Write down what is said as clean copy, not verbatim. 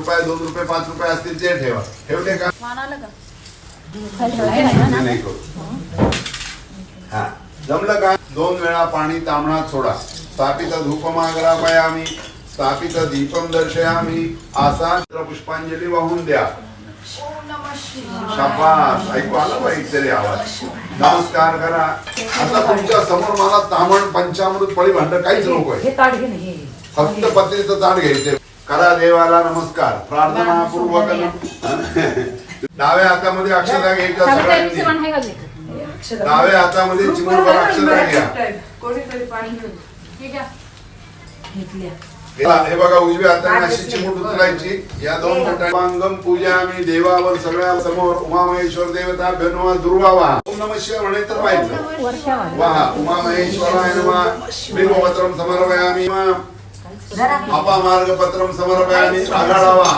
रुपये 2 रुपये 5 रुपये असतील ते ठेवा. ठेवले का? नाही करू. हा जमलं का? 2 वेळा पाणी तांबणात सोडा. स्थापित धूपमाग्रापयामी स्थापित दीपम दर्शयामी असा पुष्पांजली वाहून द्या. शाबास. ऐकू आलं पाहिजे तरी आवाज. नमस्कार करा. आता तुमच्या समोर मला तामण पंचामृत पळी भांड काहीच नकोय. फक्त पत्रीचं ताट घ्यायचे. करा देवाला नमस्कार प्रार्थना पूर्वक. डाव्या हातामध्ये अक्षता घ्यायच्या सगळ्यांनी. डाव्या हातामध्ये चिमूटभर अक्षता घ्या. हे बघा उजव्या हाताने अशी चिमूट उचलायची. या 2 मिनिटांगम पूजा आम्ही देवावर सगळ्या समोर उमामहेश्वर देवता भेनवा दुर्वावा ओम नमः शिवाय म्हणायचं व्हायचं. वाहा उमामहेश्वराय नमः बिल्वपत्रम समर्पयामि. अपामार्गपत्रम समर्पयामि. आघाडावा